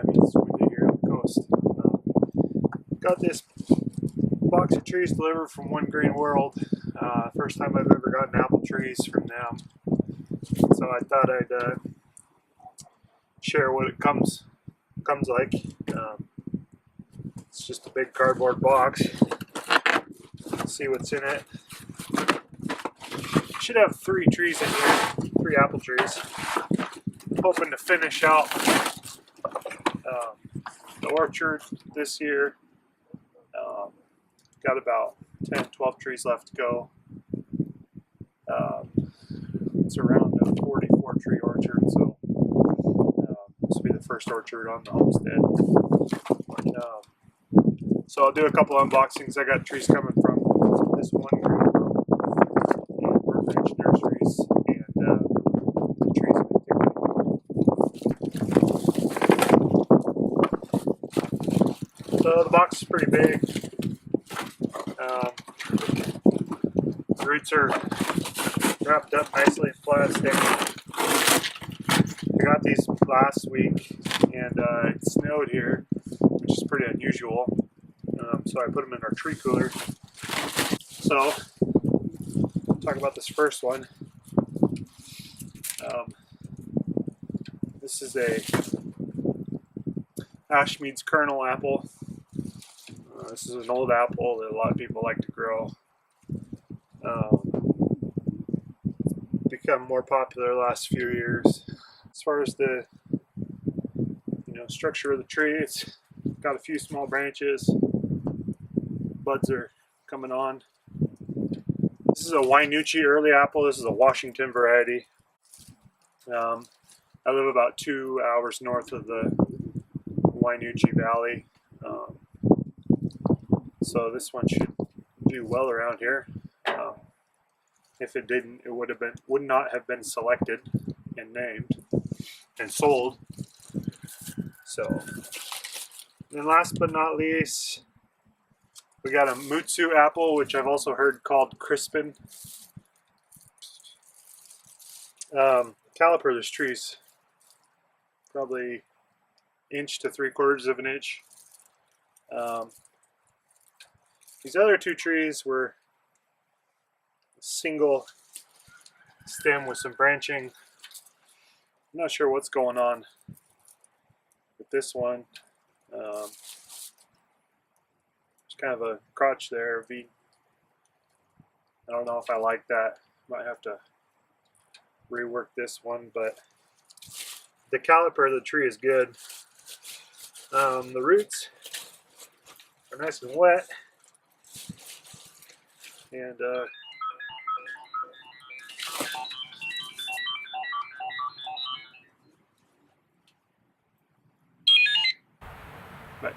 It's windy here on the coast. Got this box of trees delivered from One Green World. First time I've ever gotten apple trees from them. So I thought I'd share what it comes like. It's just a big cardboard box. Let's see what's in it. Should have 3 trees in here, 3 apple trees. Hoping to finish out the orchard this year. Got about 10-12 trees left to go. It's around a 44 tree orchard, so this will be the first orchard on the homestead. So I'll do a couple unboxings. I got trees coming from this One Green World and Branch Nurseries, and the trees will be taken. So the box is pretty big. The roots are wrapped up nicely in plastic. I got these last week, and it snowed here, which is pretty unusual. So I put them in our tree cooler. So, talk about this first one. This is a Ashmeads Kernal apple. This is an old apple that a lot of people like to grow. Become more popular the last few years. As far as the structure of the tree, it's got a few small branches. Buds are coming on. This is a Wynoochee early apple. This is a Washington variety. I live about 2 hours north of the Wynoochee Valley. So this one should do well around here. If it didn't, it would not have been selected and named and sold. So, and then last but not least, we got a Mutsu apple, which I've also heard called crispin. Caliper of this tree's probably 1 to 3/4 of an inch. These other 2 trees were a single stem with some branching. I'm not sure what's going on with this one. There's kind of a crotch there. I don't know if I like that. Might have to rework this one, but the caliper of the tree is good. The roots are nice and wet, and but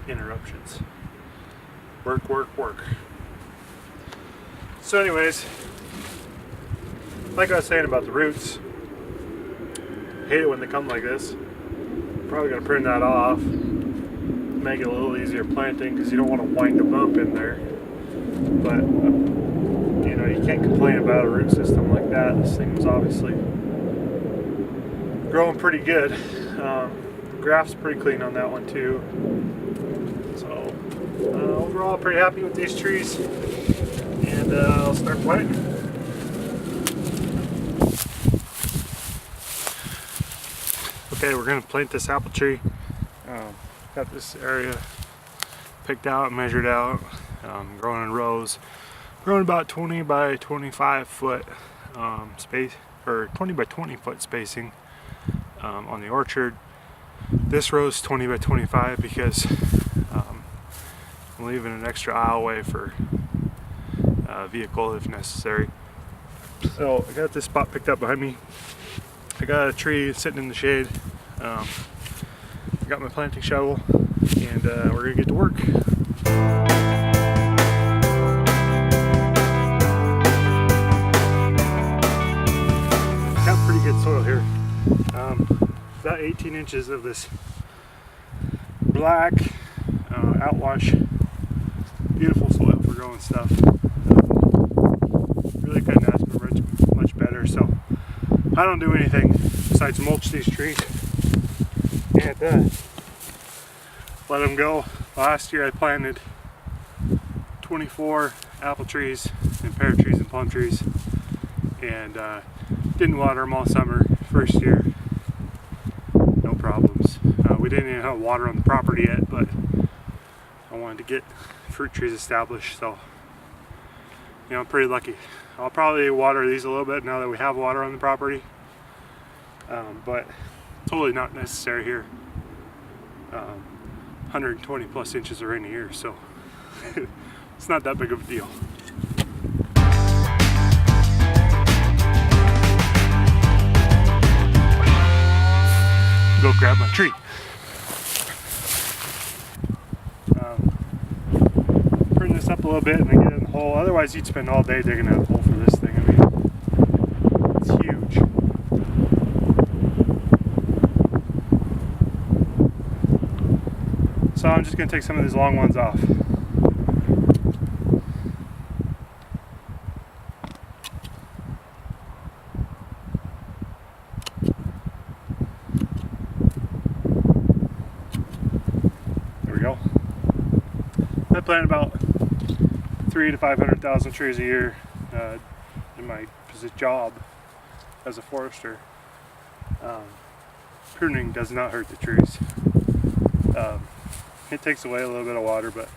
interruptions. Work. So anyways, like I was saying about the roots, I hate it when they come like this. Probably gonna prune that off, make it a little easier planting, because you don't want to wind a bump in there. But you can't complain about a root system like that. This thing was obviously growing pretty good. The graft's pretty clean on that one too. So overall, pretty happy with these trees, and I'll start planting. Okay, we're gonna plant this apple tree. Got this area picked out, measured out, growing in rows, growing about 20 by 25 foot space, or 20 by 20 foot spacing on the orchard. This row is 20 by 25 because I'm leaving an extra aisleway for a vehicle if necessary. So I got this spot picked up behind me. I got a tree sitting in the shade. I got my planting shovel, and we're gonna get to work. Got pretty good soil here. About 18 inches of this black outwash, beautiful soil for growing stuff. I don't do anything besides mulch these trees and let them go. Last year I planted 24 apple trees and pear trees and plum trees, and didn't water them all summer. First year, no problems. We didn't even have water on the property yet, but I wanted to get fruit trees established, so you know, I'm pretty lucky. I'll probably water these a little bit now that we have water on the property, but totally not necessary here. 120 plus inches of rain a year, so it's not that big of a deal. Go grab my tree. Prune this up a little bit and then get in the hole. Otherwise you'd spend all day digging out a hole for this thing. I mean, it's huge. So I'm just going to take some of these long ones off. There we go. I plant about 300,000 to 500,000 trees a year in my job as a forester. Pruning does not hurt the trees. It takes away a little bit of water, but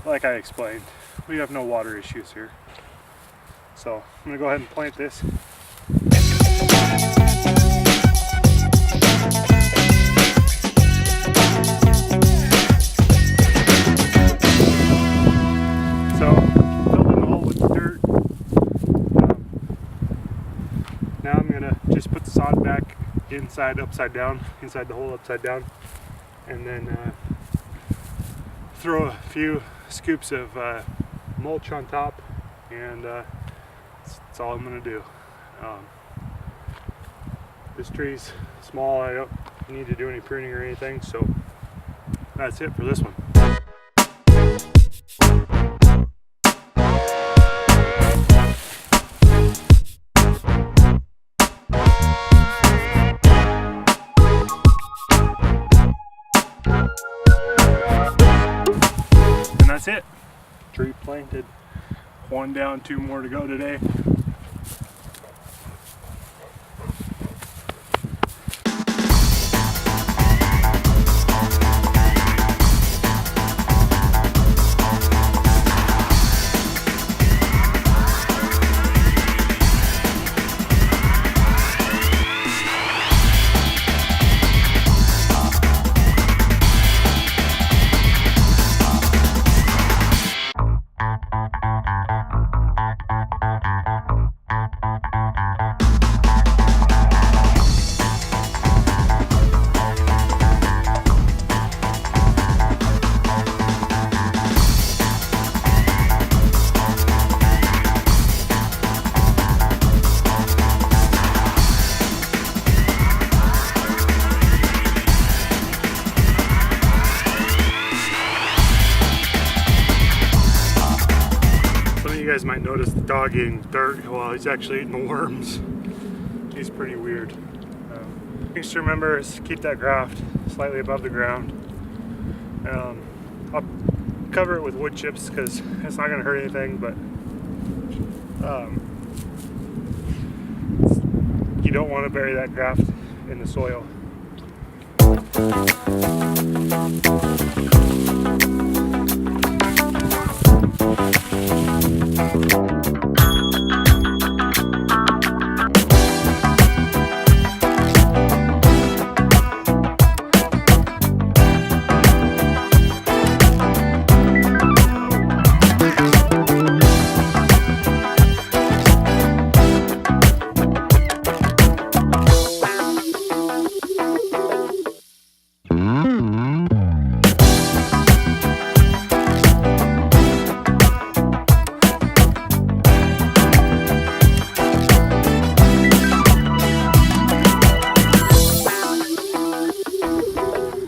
like I explained, we have no water issues here. So I'm going to go ahead and plant this. So filled in the hole with the dirt. Now I'm going to just put the sod back inside upside down, inside the hole upside down, and then throw a few scoops of mulch on top, and that's all I'm going to do. This tree's small, I don't need to do any pruning or anything, so that's it for this one. That's it. Tree planted. One down, two more to go today. You guys might notice the dog eating dirt while he's actually eating the worms. He's pretty weird. Just remember is keep that graft slightly above the ground. I'll cover it with wood chips because it's not going to hurt anything, but you don't want to bury that graft in the soil.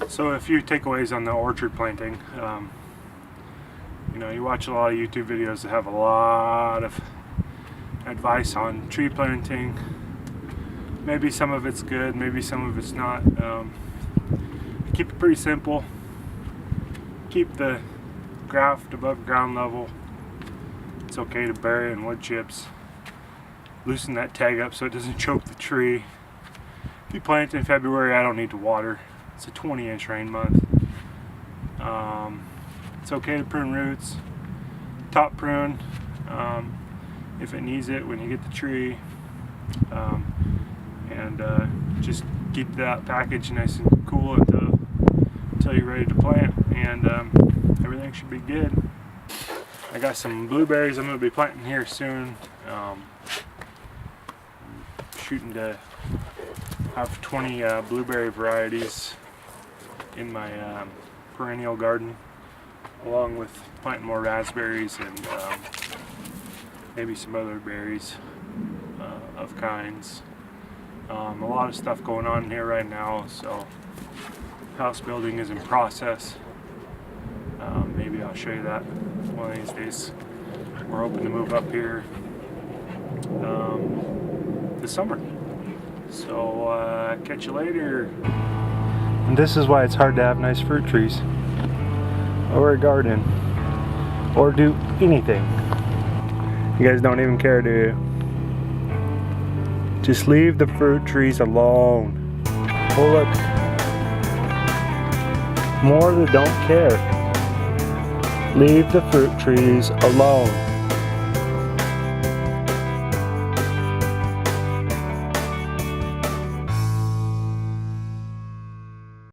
So a few takeaways on the orchard planting. You know, you watch a lot of YouTube videos that have a lot of advice on tree planting, Maybe some of it's good, maybe some of it's not. Keep it pretty simple. Keep the graft above ground level. It's okay to bury in wood chips. Loosen that tag up so it doesn't choke the tree. If you plant in February, I don't need to water. It's a 20-inch rain month. It's okay to prune roots. Top prune if it needs it when you get the tree. Just keep that package nice and cool until you're ready to plant, and everything should be good. I got some blueberries I'm going to be planting here soon. Shooting to have 20 blueberry varieties in my perennial garden, along with planting more raspberries and maybe some other berries of kinds. A lot of stuff going on here right now, so house building is in process. Maybe I'll show you that one of these days. We're hoping to move up here this summer. So catch you later. And this is why it's hard to have nice fruit trees or a garden or do anything. You guys don't even care, do you? Just leave the fruit trees alone. Oh look, more that don't care. Leave the fruit trees alone.